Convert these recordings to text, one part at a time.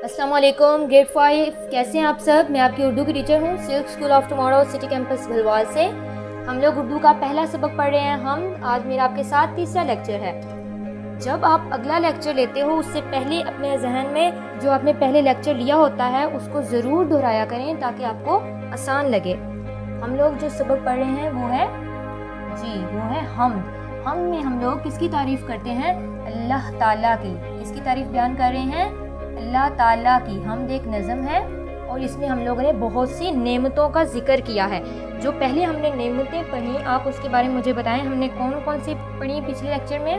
अस्सलाम वालेकुम ग्रेड 5 कैसे हैं आप सब। मैं आपकी उर्दू की टीचर हूँ silk school of tomorrow city campus Bhalwal से। हम लोग उर्दू का पहला सबक पढ़ रहे हैं। आज मेरा आपके साथ तीसरा लेक्चर है। जब आप अगला लेक्चर लेते हो उससे पहले अपने जहन में जो आपने पहले लेक्चर लिया होता है उसको ज़रूर दोहराया करें ताकि आपको आसान लगे। हम लोग जो सबक पढ़ रहे हैं वो है हम्द। हम्द में हम लोग किसकी तारीफ़ करते हैं? अल्लाह ताला की। इसकी तारीफ़ बयान कर रहे हैं अल्लाह ताला की। हम्द एक नज़म है और इसमें हम लोगों ने बहुत सी नेमतों का जिक्र किया है। जो पहले हमने नेमतें पढ़ी आप उसके बारे में मुझे बताएं। हमने कौन कौन सी पढ़ी पिछले लेक्चर में?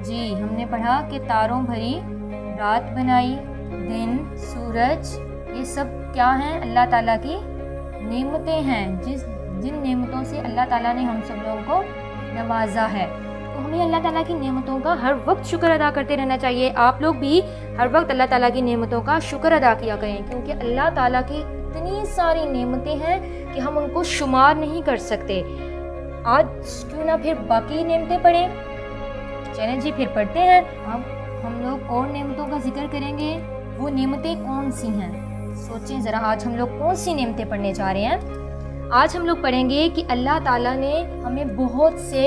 जी, हमने पढ़ा कि तारों भरी रात बनाई, दिन, सूरज, ये सब क्या हैं? अल्लाह ताला की नेमतें हैं। जिन नेमतों से अल्लाह ताला ने हम सब लोगों को नवाजा है। तो हमें अल्लाह ताला की नेमतों का हर वक्त शुक्र अदा करते रहना चाहिए। आप लोग भी हर वक्त अल्लाह ताला की नेमतों का शुक्र अदा किया करें क्योंकि अल्लाह ताला की इतनी सारी नेमतें हैं कि हम उनको शुमार नहीं कर सकते। आज क्यों ना फिर बाकी नेमतें पढ़ें। चलें जी फिर पढ़ते हैं। अब हम लोग और नेमतों का जिक्र करेंगे। वो नेमतें कौन सी हैं? सोचें ज़रा, आज हम लोग कौन सी नेमतें पढ़ने जा रहे हैं। आज हम लोग पढ़ेंगे कि अल्लाह ताला ने हमें बहुत से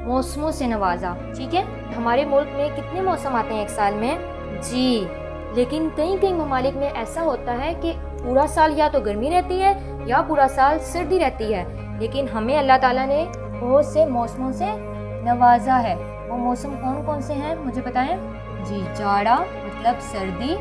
मौसमों से नवाजा। ठीक है, हमारे मुल्क में कितने मौसम आते हैं एक साल में? जी, लेकिन कई कई ममालिक में ऐसा होता है कि पूरा साल या तो गर्मी रहती है या पूरा साल सर्दी रहती है। लेकिन हमें अल्लाह ताला ने बहुत से मौसमों से नवाजा है। वो मौसम कौन कौन से हैं मुझे बताएं। जी, जाड़ा मतलब सर्दी,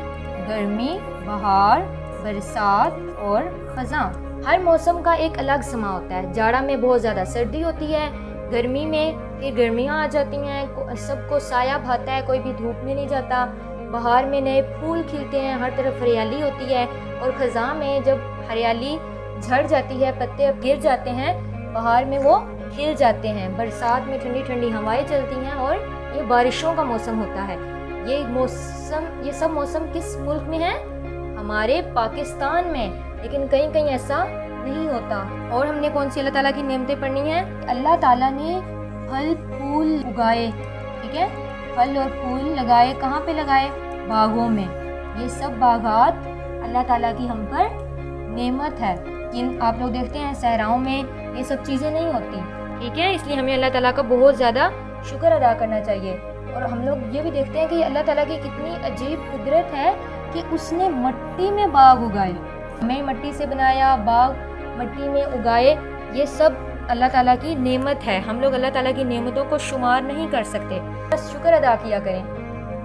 गर्मी, बहार, बरसात और ख़ज़ां। हर मौसम का एक अलग समा होता है। जाड़ा में बहुत ज़्यादा सर्दी होती है, गर्मी में फिर गर्मियाँ आ जाती हैं, सबको साया भाता है, कोई भी धूप में नहीं जाता। बहार में नए फूल खिलते हैं, हर तरफ हरियाली होती है। और ख़ज़ां में जब हरियाली झड़ जाती है, पत्ते गिर जाते हैं, बहार में वो खिल जाते हैं। बरसात में ठंडी ठंडी हवाएं चलती हैं और ये बारिशों का मौसम होता है। ये सब मौसम किस मुल्क में है? हमारे पाकिस्तान में। लेकिन कहीं कहीं ऐसा नहीं होता। और हमने कौन सी अल्लाह ताला की नेमतें पढ़नी है? अल्लाह ताला ने फल फूल उगाए। ठीक है, फल और फूल लगाए। कहाँ पे लगाए? बागों में। ये सब बागात अल्लाह ताला की हम पर नेमत है। लेकिन आप लोग देखते हैं सहराओं में ये सब चीज़ें नहीं होती। ठीक है, इसलिए हमें अल्लाह ताला का बहुत ज़्यादा शुक्र अदा करना चाहिए। और हम लोग ये भी देखते हैं कि अल्लाह ताला की कितनी अजीब कुदरत है कि उसने मिट्टी में बाग उगाए। हमें मिट्टी से बनाया, बाग मिट्टी में उगाए। ये सब अल्लाह ताला की नेमत है। हम लोग अल्लाह ताला की नेमतों को शुमार नहीं कर सकते, बस शुक्र अदा किया करें।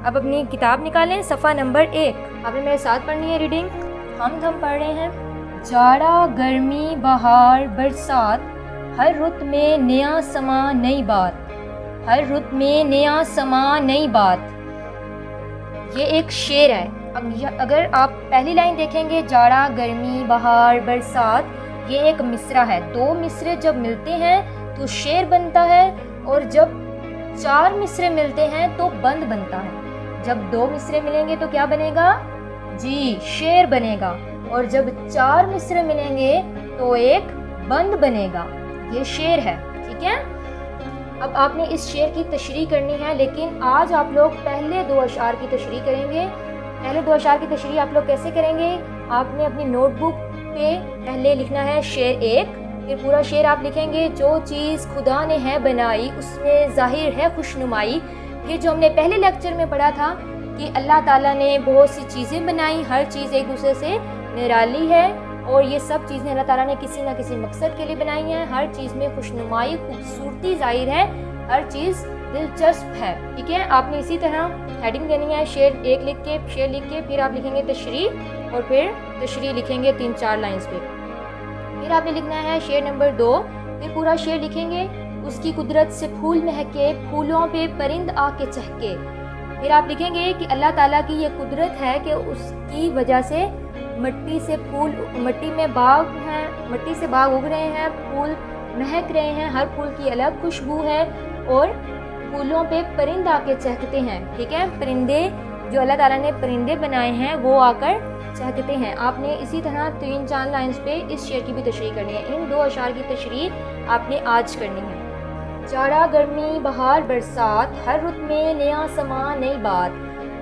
अब अपनी किताब निकालें, सफ़ा नंबर 1। आपने मेरे साथ पढ़नी है रीडिंग। हम पढ़ रहे हैं जाड़ा, गर्मी, बहार, बरसात, हर रुत में नया समा नई बात। हर रुत में नया समा नई बात। ये एक शेर है। अब अगर आप पहली लाइन देखेंगे, जाड़ा, गर्मी, बहार, बरसात, ये एक मिसरा है। 2 मिसरे जब मिलते हैं तो शेर बनता है और जब 4 मिसरे मिलते हैं तो बंद बनता है। जब 2 मिसरे मिलेंगे तो क्या बनेगा? जी, शेर बनेगा। और जब 4 मिसरे मिलेंगे तो एक बंद बनेगा। ये शेर है। ठीक है, अब आपने इस शेर की तशरीह करनी है। लेकिन आज आप लोग पहले 2 अशआर की तशरीह करेंगे। पहले 2 अशआर की तशरीह आप लोग कैसे करेंगे? आपने अपनी नोटबुक पे पहले लिखना है शेर 1, फिर पूरा शेर आप लिखेंगे। जो चीज़ खुदा ने है बनाई उसमें ज़ाहिर है खुशनुमाई। फिर जो हमने पहले लेक्चर में पढ़ा था कि अल्लाह ताला ने बहुत सी चीज़ें बनाई, हर चीज़ एक दूसरे से निराली है और ये सब चीज़ें अल्लाह ताला ने किसी ना किसी मकसद के लिए बनाई हैं। हर चीज़ में खुशनुमाई, खूबसूरती ज़ाहिर है, हर चीज़ दिलचस्प है। ठीक है, आपने इसी तरह हेडिंग देनी है। शेर 1 लिख के फिर आप लिखेंगे तशरीह और फिर तशरीह लिखेंगे 3-4 लाइन्स पे। फिर आपने लिखना है शेर नंबर 2। फिर पूरा शेर लिखेंगे। उसकी कुदरत से फूल महके, फूलों पे परिंद आके चहके। फिर आप लिखेंगे कि अल्लाह ताला की ये कुदरत है कि उसकी वजह से मिट्टी में बाग हैं, मिट्टी से बाग उग रहे हैं, फूल महक रहे हैं, हर फूल की अलग खुशबू है और फूलों पे परिंद आके चहकते हैं। ठीक है, परिंदे जो अल्लाह ताला ने परिंदे बनाए हैं वो आकर चहकते हैं। आपने इसी तरह 3-4 लाइन्स पे इस शेर की भी तशरीह करनी है। इन 2 अशआर की तशरीह आपने आज करनी है। जाड़ा, गर्मी, बहार, बरसात, हर रुत में नया समा नई बात।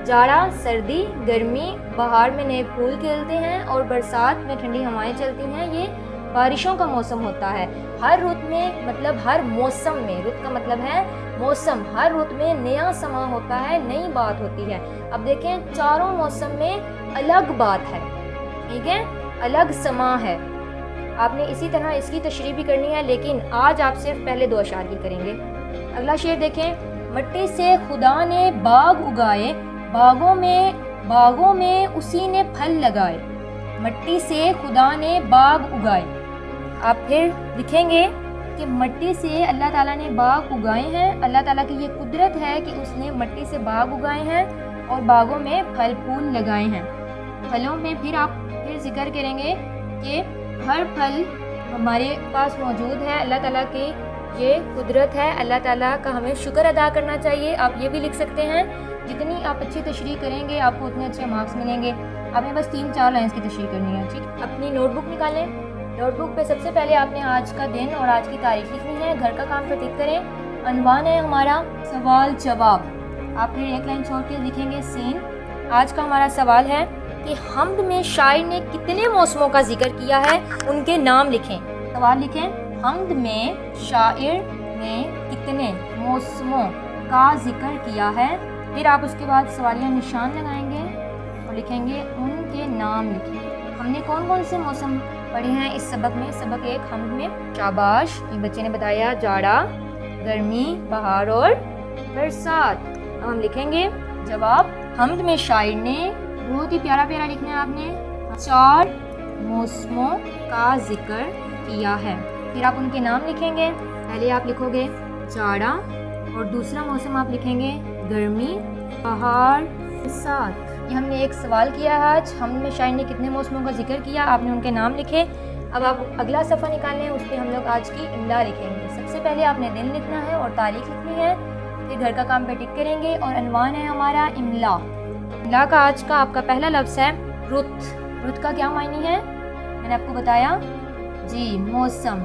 जाड़ा सर्दी, गर्मी, बहार में नए फूल खिलते हैं और बरसात में ठंडी हवाएं चलती हैं। ये बारिशों का मौसम होता है। हर रुत में मतलब हर मौसम में, रुत का मतलब है मौसम, हर रुत में नया समा होता है, नई बात होती है। अब देखें चारों मौसम में अलग बात है, ठीक है, अलग समा है। आपने इसी तरह इसकी तशरीह भी करनी है, लेकिन आज आप सिर्फ पहले 2 अशार की करेंगे। अगला शेर देखें, मिट्टी से खुदा ने बाग उगाए, बागों में उसी ने फल लगाए। मिट्टी से खुदा ने बाग उगाए। आप फिर लिखेंगे कि मिट्टी से अल्लाह ताला ने बाग उगाए हैं। अल्लाह ताला की ये कुदरत है कि उसने मिट्टी से बाग उगाए हैं और बागों में फल फूल लगाए हैं। फलों में फिर आप फिर जिक्र करेंगे कि हर फल हमारे पास मौजूद है। अल्लाह ताला की ये कुदरत है, अल्लाह ताला का हमें शुक्र अदा करना चाहिए। आप ये भी लिख सकते हैं, जितनी आप अच्छी तशरीह करेंगे आपको उतने अच्छे मार्क्स मिलेंगे। आपने बस 3-4 लाइन्स की तशरीह करनी है, ठीक। अपनी नोटबुक निकालें। नोटबुक पे सबसे पहले आपने आज का दिन और आज की तारीख लिखनी है। घर का काम पे टिक करें। अनवान है हमारा सवाल जवाब। आप फिर 1 लाइन छोड़ के लिखेंगे सीन। आज का हमारा सवाल है कि हम्द में शायर ने कितने मौसमों का जिक्र किया है, उनके नाम लिखें। सवाल लिखें, हम्द में शायर ने कितने मौसमों का जिक्र किया है। फिर आप उसके बाद सवालिया निशान लगाएंगे और लिखेंगे उनके नाम लिखें। हमने कौन कौन से मौसम पढ़े हैं इस सबक में। सबक 1 हम्द में शाबाश, एक बच्चे ने बताया, जाड़ा, गर्मी, बहार और बरसात। अब हम लिखेंगे जवाब। हम्द में शायर ने, बहुत ही प्यारा प्यारा लिखना है आपने, 4 मौसमों का जिक्र किया है। फिर आप उनके नाम लिखेंगे। पहले आप लिखोगे जाड़ा और दूसरा मौसम आप लिखेंगे गर्मी, बहार, बरसात। ये हमने एक सवाल किया है आज, हम में शायर ने कितने मौसमों का जिक्र किया, आपने उनके नाम लिखे। अब आप अगला सफ़ा निकालें, उस पर हम लोग आज की इमला लिखेंगे। सबसे पहले आपने दिन लिखना है और तारीख लिखनी है। फिर घर का काम पे टिक करेंगे और अनवान है हमारा इमला। इमला का आज का आपका पहला लफ्ज़ है रुत। रुत का क्या मायने है मैंने आपको बताया जी, मौसम,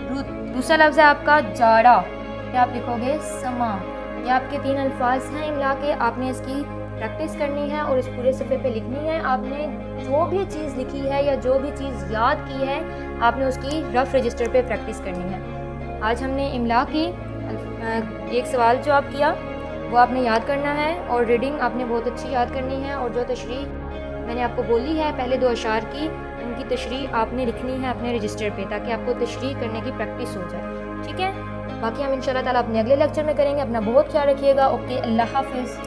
रुत। दूसरा लफ्ज़ है आपका जाड़ा। फिर आप लिखोगे समा। ये आपके 3 अल्फाज हैं इमला के। आपने इसकी प्रैक्टिस करनी है और इस पूरे सफ़े पे लिखनी है। आपने जो भी चीज़ लिखी है या जो भी चीज़ याद की है, आपने उसकी रफ़ रजिस्टर पे प्रैक्टिस करनी है। आज हमने इमला की एक सवाल जो आप किया वो आपने याद करना है और रीडिंग आपने बहुत अच्छी याद करनी है। और जो तशरीह मैंने आपको बोली है पहले 2 अशार की, उनकी तशरीह आपने लिखनी है अपने रजिस्टर पे, ताकि आपको तशरीह करने की प्रैक्टिस हो जाए, ठीक है। बाकी हम इंशाल्लाह ताला अपने अगले लेक्चर में करेंगे। अपना बहुत ख्याल रखिएगा। ओके, अल्लाह हाफ़िज़।